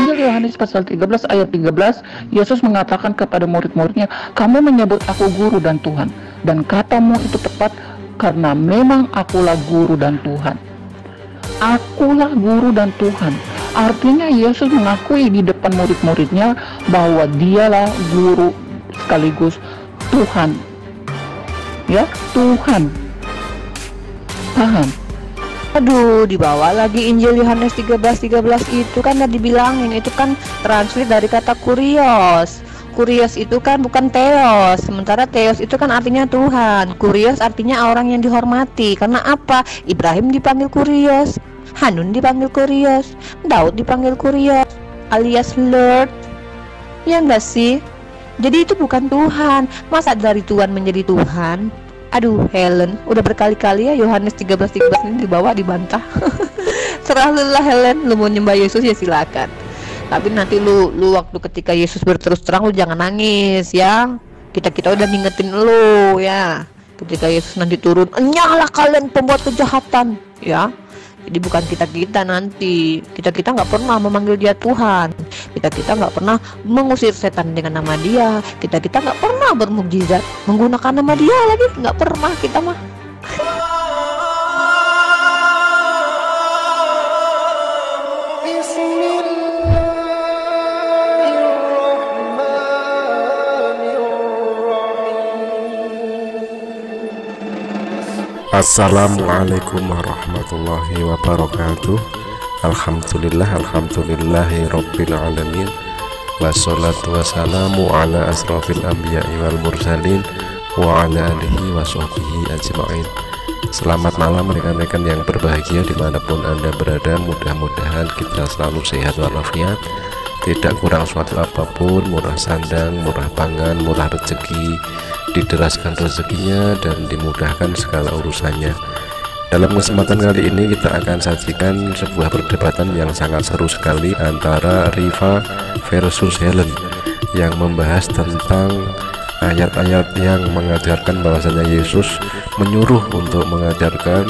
Injil Yohanes pasal 13 ayat 13, Yesus mengatakan kepada murid-muridnya, kamu menyebut aku guru dan Tuhan, dan katamu itu tepat karena memang akulah guru dan Tuhan. Akulah guru dan Tuhan. Artinya Yesus mengakui di depan murid-muridnya bahwa dialah guru sekaligus Tuhan. Ya, Tuhan. Paham? Aduh, dibawa lagi Injil Yohanes 13:13 itu kan udah dibilangin, itu kan translate dari kata kurios. Kurios itu kan bukan theos, sementara theos itu kan artinya Tuhan. Kurios artinya orang yang dihormati. Karena apa? Ibrahim dipanggil kurios, Hanun dipanggil kurios, Daud dipanggil kurios alias Lord. Ya enggak sih? Jadi itu bukan Tuhan. Masa dari Tuhan menjadi Tuhan? Aduh, Helen, udah berkali-kali ya Yohanes 13:13 ini dibawa dibantah. Serahlah Helen, lu mau nyembah Yesus ya silakan. Tapi nanti lu waktu ketika Yesus berterus terang, lu jangan nangis ya. Kita udah ngingetin lu ya. Ketika Yesus nanti turun, enyahlah kalian pembuat kejahatan ya. Jadi bukan kita nanti, kita nggak pernah memanggil dia Tuhan, kita nggak pernah mengusir setan dengan nama dia, kita nggak pernah bermukjizat menggunakan nama dia lagi, nggak pernah kita mah. Assalamualaikum warahmatullahi wabarakatuh. Alhamdulillahi rabbil alamin. Wassalatu wassalamu ala asrafil anbiya'i wal mursalin wa ala alihi wa sahbihi ajma'in. Selamat malam rekan-rekan yang berbahagia dimanapun Anda berada. Mudah-mudahan kita selalu sehat walafiat, tidak kurang suatu apapun, murah sandang, murah pangan, murah rezeki, dideraskan rezekinya dan dimudahkan segala urusannya. Dalam kesempatan kali ini kita akan sajikan sebuah perdebatan yang sangat seru sekali antara Riva versus Helen, yang membahas tentang ayat-ayat yang mengajarkan bahwasanya Yesus menyuruh untuk mengajarkan,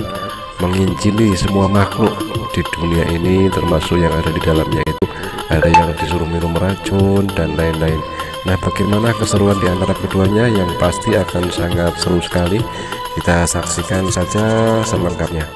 menginjili semua makhluk di dunia ini, termasuk yang ada di dalamnya itu ada yang disuruh minum racun dan lain-lain. Nah, bagaimana keseruan di antara keduanya yang pasti akan sangat seru sekali. Kita saksikan saja selengkapnya.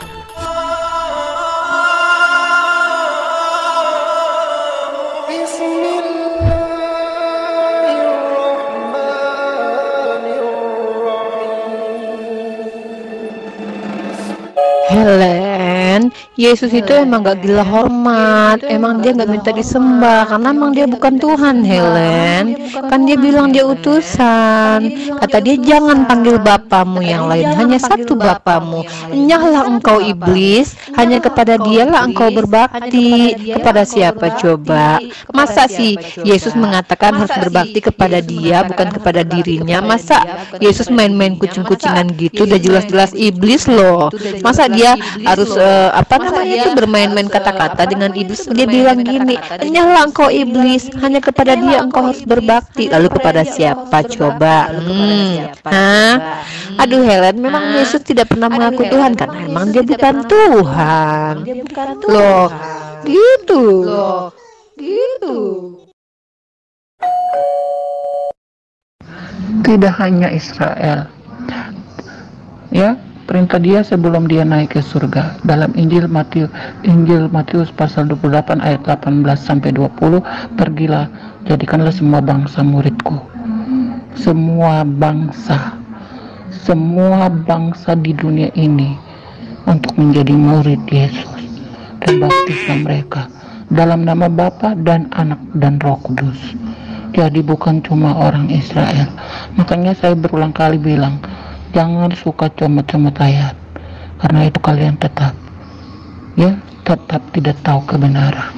Helen, Yesus itu emang gak gila hormat, emang dia gak minta disembah karena emang dia bukan Tuhan. Helen, kan dia bilang dia utusan. Kata dia jangan panggil bapamu yang lain, hanya satu bapamu. Enyahlah engkau iblis, hanya kepada dialah engkau berbakti. Kepada siapa coba? Masa sih Yesus mengatakan harus berbakti kepada dia, bukan kepada dirinya? Masa Yesus main-main kucing-kucingan gitu? Udah jelas-jelas iblis loh. Masa dia harus itu bermain-main kata-kata dengan iblis? Dia bilang gini, enyahlah engkau iblis, hanya kepada dia engkau harus berbakti. Lalu kepada siapa coba? Aduh Helen, memang Yesus tidak pernah mengaku Tuhan karena memang dia bukan Tuhan. Loh, gitu. Tidak hanya Israel, ya, perintah dia sebelum dia naik ke surga. Dalam Injil Matius pasal 28 ayat 18 sampai 20, pergilah, jadikanlah semua bangsa muridku. Semua bangsa di dunia ini untuk menjadi murid Yesus, dan baptislah mereka dalam nama Bapa dan Anak dan Roh Kudus. Jadi bukan cuma orang Israel. Makanya saya berulang kali bilang, jangan suka comot-comot ayat, karena itu kalian tetap tidak tahu kebenaran,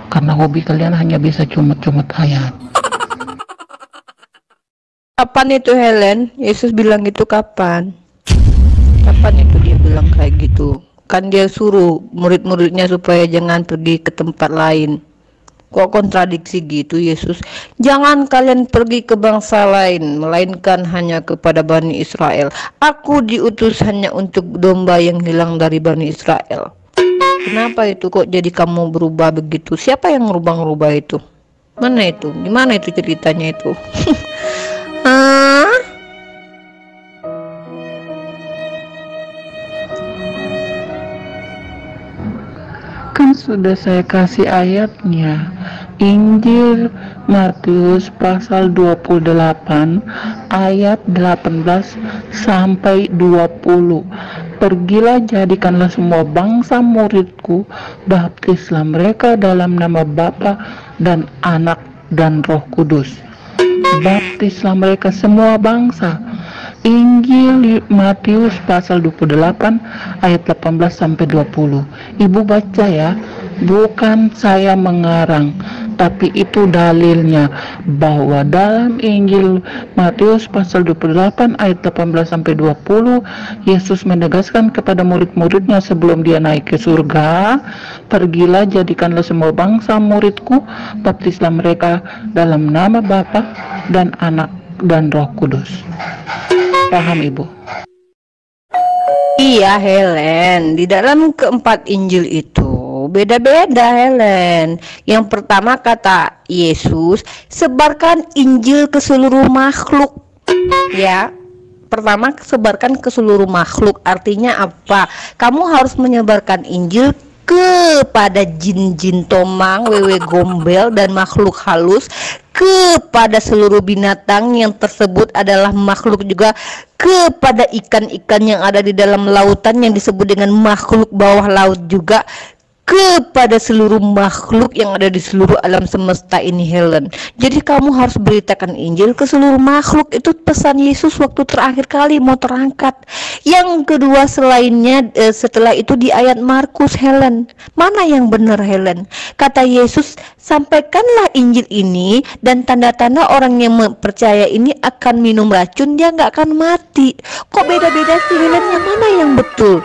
karena hobi kalian hanya bisa comot-comot ayat. Kapan itu Helen? Yesus bilang gitu kapan? Kapan itu dia bilang kayak gitu? Kan dia suruh murid-muridnya supaya jangan pergi ke tempat lain. Kok kontradiksi gitu Yesus? Jangan kalian pergi ke bangsa lain, melainkan hanya kepada Bani Israel. Aku diutus hanya untuk domba yang hilang dari Bani Israel. Kenapa itu kok jadi kamu berubah begitu? Siapa yang ngerubah-ngerubah itu? Mana itu? Gimana itu ceritanya itu? Ah, Kan sudah saya kasih ayatnya. Injil Matius pasal 28 ayat 18 sampai 20. Pergilah, jadikanlah semua bangsa muridku, baptislah mereka dalam nama Bapa dan Anak dan Roh Kudus. Baptislah mereka semua bangsa. Injil Matius pasal 28 ayat 18 sampai 20. Ibu baca ya, bukan saya mengarang, tapi itu dalilnya bahwa dalam Injil Matius pasal 28 ayat 18 sampai 20, Yesus menegaskan kepada murid-muridnya sebelum dia naik ke surga, pergilah, jadikanlah semua bangsa muridku, baptislah mereka dalam nama Bapa dan Anak dan Roh Kudus. Paham Ibu? iya Helen, di dalam keempat Injil itu beda-beda Helen. Yang pertama kata Yesus, sebarkan Injil ke seluruh makhluk. Ya, pertama sebarkan ke seluruh makhluk. Artinya apa? Kamu harus menyebarkan Injil kepada jin-jin tomang, wewe gombel, dan makhluk halus, kepada seluruh binatang yang tersebut adalah makhluk juga, kepada ikan-ikan yang ada di dalam lautan yang disebut dengan makhluk bawah laut juga, kepada seluruh makhluk yang ada di seluruh alam semesta ini Helen. Jadi kamu harus beritakan Injil ke seluruh makhluk. Itu pesan Yesus waktu terakhir kali mau terangkat. Yang kedua selainnya setelah itu di ayat Markus Helen. Mana yang benar Helen? Kata Yesus, sampaikanlah Injil ini dan tanda-tanda orang yang percaya ini akan minum racun, dia nggak akan mati. Kok beda-beda sih Helen? Yang mana yang betul?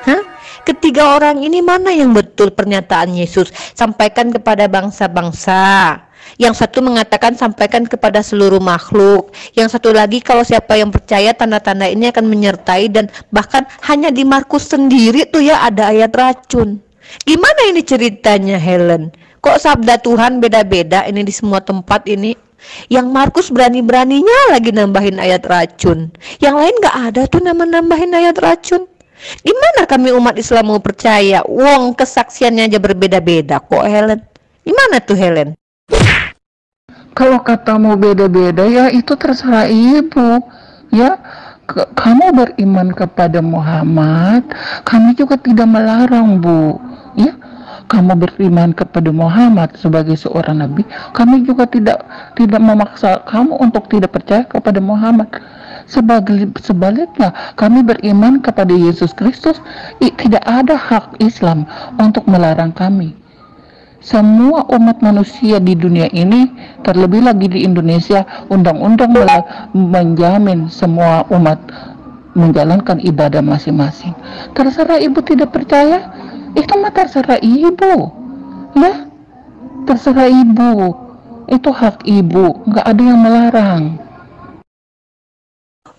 Hah? Ketiga orang ini mana yang betul pernyataan Yesus? Sampaikan kepada bangsa-bangsa. Yang satu mengatakan sampaikan kepada seluruh makhluk. Yang satu lagi kalau siapa yang percaya tanda-tanda ini akan menyertai, dan bahkan hanya di Markus sendiri tuh ya ada ayat racun. Gimana ini ceritanya Helen? Kok sabda Tuhan beda-beda ini di semua tempat ini? Yang Markus berani-beraninya lagi nambahin ayat racun. Yang lain gak ada tuh nambahin ayat racun. Gimana kami umat Islam mau percaya? Wong kesaksiannya aja berbeda-beda kok Helen. Gimana tuh Helen? Kalau katamu beda-beda ya itu terserah Ibu. Ya, kamu beriman kepada Muhammad, kami juga tidak melarang Bu. Ya, kamu beriman kepada Muhammad sebagai seorang nabi, kami juga tidak memaksa kamu untuk tidak percaya kepada Muhammad. Sebaliknya, kami beriman kepada Yesus Kristus. Tidak ada hak Islam untuk melarang kami. Semua umat manusia di dunia ini, terlebih lagi di Indonesia, undang-undang menjamin semua umat menjalankan ibadah masing-masing. Terserah Ibu tidak percaya, itu mah terserah Ibu. Ya, terserah Ibu. Itu hak Ibu, nggak ada yang melarang.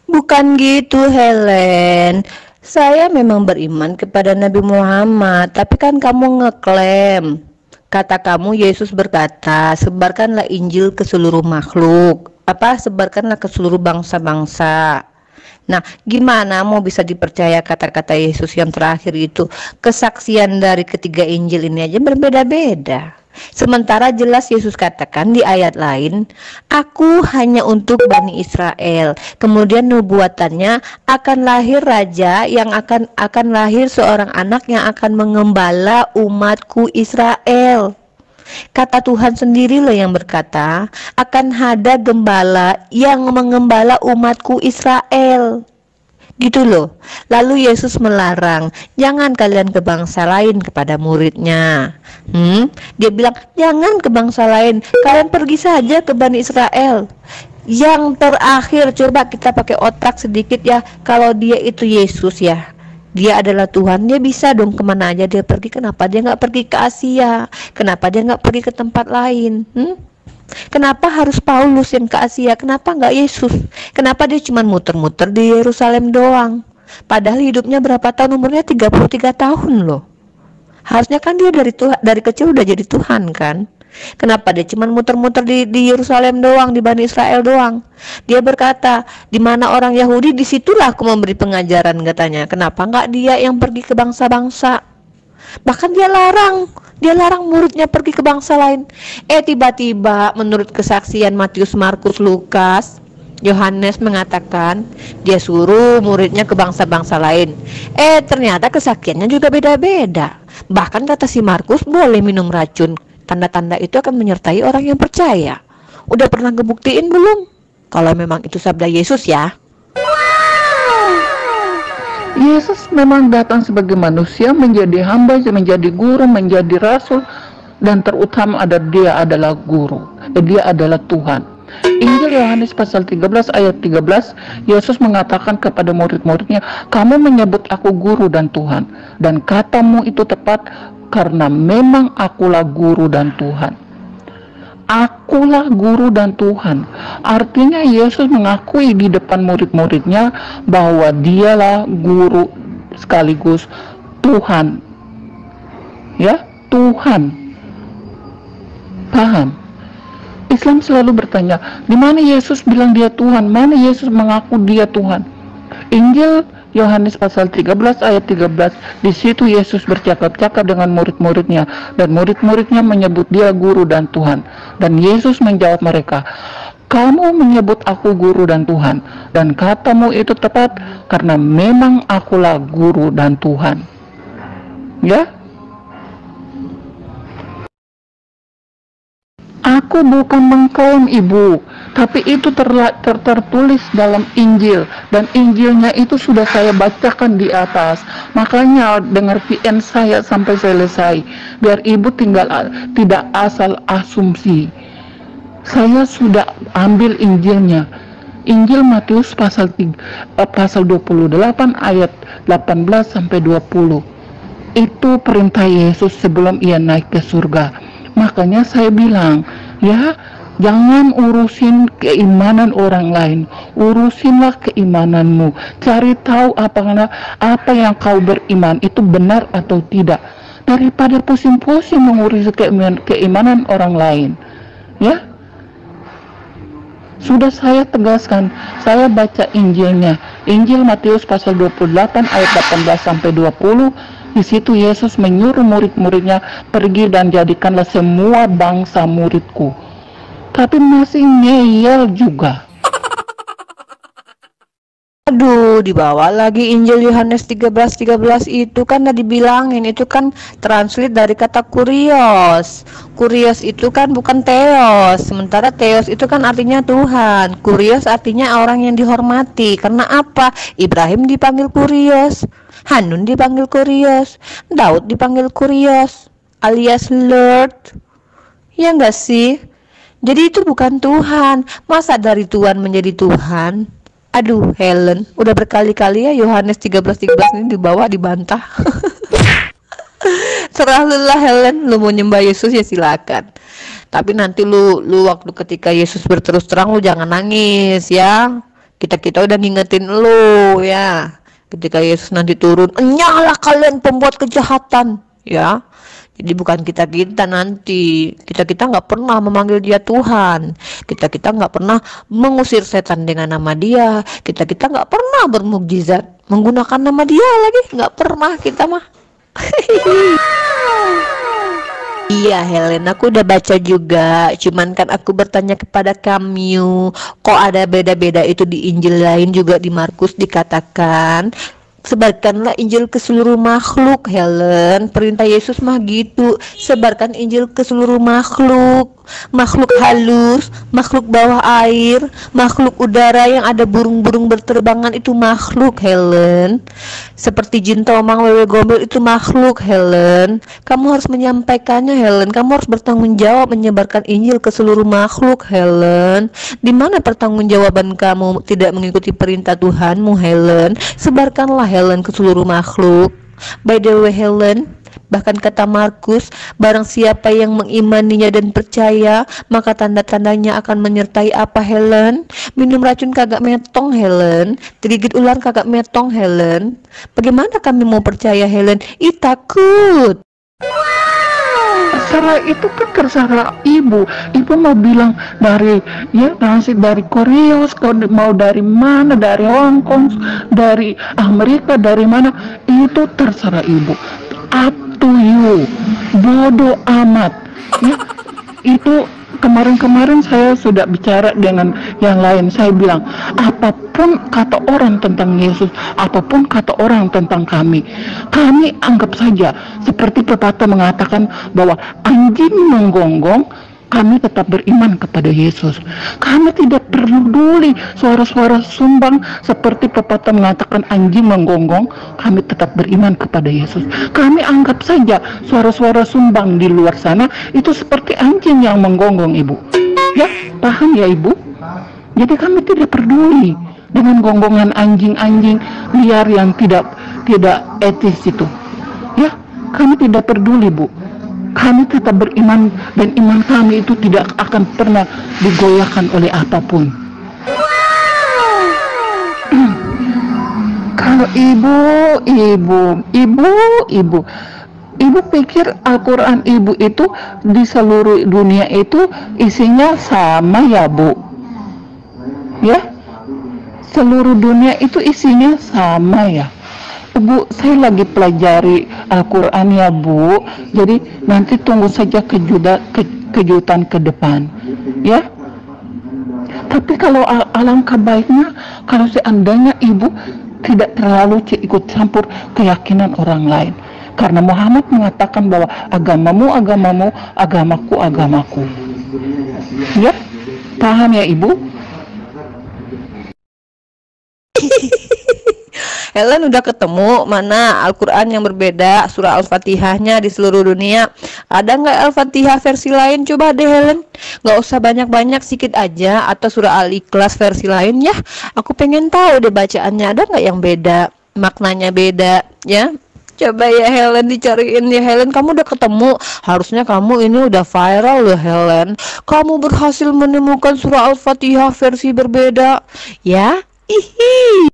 Bukan gitu Helen. Saya memang beriman kepada Nabi Muhammad, tapi kan kamu ngeklaim. Kata kamu Yesus berkata, sebarkanlah Injil ke seluruh makhluk. Sebarkanlah ke seluruh bangsa-bangsa. Nah, gimana mau bisa dipercaya kata-kata Yesus yang terakhir itu? Kesaksian dari ketiga Injil ini aja berbeda-beda. Sementara jelas Yesus katakan di ayat lain, aku hanya untuk Bani Israel. Kemudian nubuatannya akan lahir raja yang akan lahir seorang anak yang akan mengembala umatku Israel. Kata Tuhan sendiri loh yang berkata, akan ada gembala yang mengembala umatku Israel. Gitu loh. Lalu Yesus melarang, jangan kalian ke bangsa lain kepada muridnya. Dia bilang, jangan ke bangsa lain, kalian pergi saja ke Bani Israel. Yang terakhir, coba kita pakai otak sedikit ya. Kalau dia itu Yesus ya, dia adalah Tuhan, dia bisa dong kemana aja dia pergi. Kenapa dia nggak pergi ke Asia? Kenapa dia nggak pergi ke tempat lain? Kenapa harus Paulus yang ke Asia? Kenapa nggak Yesus? Kenapa dia cuma muter-muter di Yerusalem doang? Padahal hidupnya berapa tahun? Umurnya 33 tahun loh. Harusnya kan dia dari Tuhan, dari kecil udah jadi Tuhan kan. Kenapa dia cuman muter-muter di Yerusalem doang, di Bani Israel doang? Dia berkata, di mana orang Yahudi, disitulah aku memberi pengajaran, katanya. Kenapa nggak dia yang pergi ke bangsa-bangsa? Bahkan dia larang muridnya pergi ke bangsa lain. Tiba-tiba menurut kesaksian Matius, Markus, Lukas, Yohanes mengatakan dia suruh muridnya ke bangsa-bangsa lain. Ternyata kesaksiannya juga beda-beda. Bahkan kata si Markus boleh minum racun. Tanda-tanda itu akan menyertai orang yang percaya. Udah pernah ngebuktiin belum? Kalau memang itu sabda Yesus ya. Yesus memang datang sebagai manusia, menjadi hamba, menjadi guru, menjadi rasul, dan terutama dia adalah guru. Dia adalah Tuhan. Injil Yohanes pasal 13 ayat 13, Yesus mengatakan kepada murid-muridnya, kamu menyebut aku guru dan Tuhan, dan katamu itu tepat, karena memang akulah guru dan Tuhan. Akulah guru dan Tuhan. Artinya Yesus mengakui di depan murid-muridnya bahwa dialah guru sekaligus Tuhan. Ya, Tuhan. Paham? Islam selalu bertanya, di mana Yesus bilang dia Tuhan? Mana Yesus mengaku dia Tuhan? Injil Yohanes pasal 13 ayat 13, di situ Yesus bercakap-cakap dengan murid-muridnya, dan murid-muridnya menyebut dia guru dan Tuhan. Dan Yesus menjawab mereka, kamu menyebut aku guru dan Tuhan, dan katamu itu tepat, karena memang akulah guru dan Tuhan. Ya, aku bukan mengklaim ibu, tapi itu tertulis dalam Injil, dan Injilnya itu sudah saya bacakan di atas. Makanya dengar VN saya sampai selesai, biar ibu tidak asal asumsi. Saya sudah ambil Injilnya. Injil Matius pasal 28 ayat 18 sampai 20. Itu perintah Yesus sebelum ia naik ke surga. Makanya saya bilang, ya, jangan urusin keimanan orang lain, urusinlah keimananmu. Cari tahu apa yang kau beriman itu benar atau tidak, daripada pusing-pusing mengurusi keimanan orang lain. Ya, sudah saya tegaskan, saya baca Injilnya, Injil Matius pasal 28 ayat 18 sampai 20. Di situ Yesus menyuruh murid-muridnya, pergi dan jadikanlah semua bangsa muridku. Tapi masih ngeyel juga. Aduh, dibawa lagi Injil Yohanes 13 itu kan udah dibilangin, itu kan translate dari kata kurios. Kurios itu kan bukan teos, sementara teos itu kan artinya Tuhan. Kurios artinya orang yang dihormati. Karena apa? Ibrahim dipanggil kurios, Hanun dipanggil kurios, Daud dipanggil kurios alias Lord. Ya enggak sih? Jadi itu bukan Tuhan. Masa dari Tuhan menjadi Tuhan? Aduh, Helen, udah berkali-kali ya Yohanes 13 ini dibawa, dibantah. Serah lu lah Helen, lu mau nyembah Yesus ya silakan. Tapi nanti lu waktu ketika Yesus berterus terang, lu jangan nangis ya. Kita udah ngingetin lu ya. Ketika Yesus nanti turun, enyalah kalian pembuat kejahatan ya. Jadi bukan kita nanti, kita nggak pernah memanggil dia Tuhan, kita nggak pernah mengusir setan dengan nama dia, kita nggak pernah bermukjizat menggunakan nama dia lagi, nggak pernah kita mah. Iya Helen, aku udah baca juga, cuman kan aku bertanya kepada kamu, kok ada beda-beda itu di Injil lain, juga di Markus dikatakan sebarkanlah Injil ke seluruh makhluk. Helen, perintah Yesus mah gitu, sebarkan Injil ke seluruh makhluk, makhluk halus, makhluk bawah air, makhluk udara yang ada burung-burung berterbangan itu makhluk. Helen, seperti jin tomang, wewe gombel itu makhluk. Helen, kamu harus menyampaikannya. Helen, kamu harus bertanggung jawab menyebarkan Injil ke seluruh makhluk. Helen, di mana pertanggungjawaban kamu tidak mengikuti perintah Tuhanmu? Helen, sebarkanlah Helen ke seluruh makhluk. By the way Helen, bahkan kata Markus, barang siapa yang mengimaninya dan percaya, maka tanda-tandanya akan menyertai apa Helen? Minum racun kagak metong Helen, digigit ular kagak metong Helen. Bagaimana kami mau percaya Helen? Ih takut. Terserah, itu kan terserah ibu. Ibu mau bilang dari transit dari Korea, mau dari mana, dari Hong Kong, dari Amerika, dari mana, itu terserah ibu. Up to you. Bodoh amat. Ya, itu kemarin saya sudah bicara dengan yang lain. Saya bilang, apapun kata orang tentang Yesus, apapun kata orang tentang kami anggap saja seperti pepatah mengatakan bahwa anjing menggonggong, kami tetap beriman kepada Yesus. Kami tidak peduli suara-suara sumbang seperti pepatah mengatakan anjing menggonggong, kami tetap beriman kepada Yesus. Kami anggap saja suara-suara sumbang di luar sana itu seperti anjing yang menggonggong, Ibu. Ya, paham ya, Ibu? Jadi kami tidak peduli dengan gonggongan anjing-anjing liar yang tidak etis itu. Ya, kami tidak peduli, Bu. Kami tetap beriman, dan iman kami itu tidak akan pernah digoyahkan oleh apapun. Kalau ibu pikir Al-Quran ibu itu di seluruh dunia itu isinya sama ya, Bu? Ya, seluruh dunia itu isinya sama ya? Bu, saya lagi pelajari Al-Quran ya, Bu. Jadi nanti tunggu saja kejutan ke depan, ya. Tapi kalau alangkah baiknya kalau seandainya ibu tidak terlalu ikut campur keyakinan orang lain. Karena Muhammad mengatakan bahwa agamamu agamamu, agamaku agamaku. Ya, paham ya, Ibu? Helen udah ketemu mana Al-Quran yang berbeda surah Al-Fatihahnya di seluruh dunia? Ada nggak Al-Fatihah versi lain? Coba deh Helen, nggak usah banyak-banyak, sedikit aja, atau surah Al-Ikhlas versi lain ya. Aku pengen tahu deh bacaannya, ada nggak yang beda, maknanya beda ya. Coba ya Helen dicariin ya Helen, kamu udah ketemu, harusnya kamu ini udah viral loh Helen. Kamu berhasil menemukan surah Al-Fatihah versi berbeda ya. Ihi.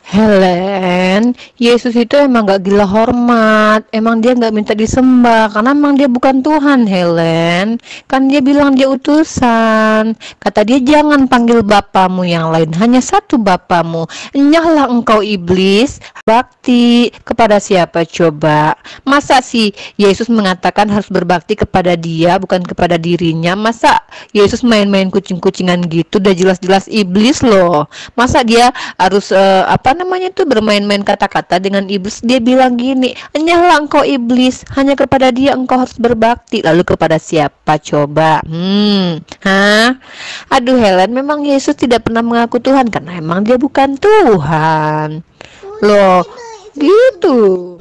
Helen, Yesus itu emang gak gila hormat, emang dia gak minta disembah, karena emang dia bukan Tuhan Helen. Kan dia bilang dia utusan, kata dia jangan panggil bapamu yang lain, hanya satu bapamu. Enyahlah engkau iblis, bakti kepada siapa coba? Masa sih Yesus mengatakan harus berbakti kepada dia, bukan kepada dirinya? Masa Yesus main-main kucing-kucingan gitu, udah jelas-jelas iblis loh. Masa dia harus bermain-main kata-kata dengan iblis? Dia bilang gini, enyahlah engkau iblis, hanya kepada dia engkau harus berbakti. Lalu kepada siapa coba? Aduh Helen, memang Yesus tidak pernah mengaku Tuhan karena emang dia bukan Tuhan loh, gitu.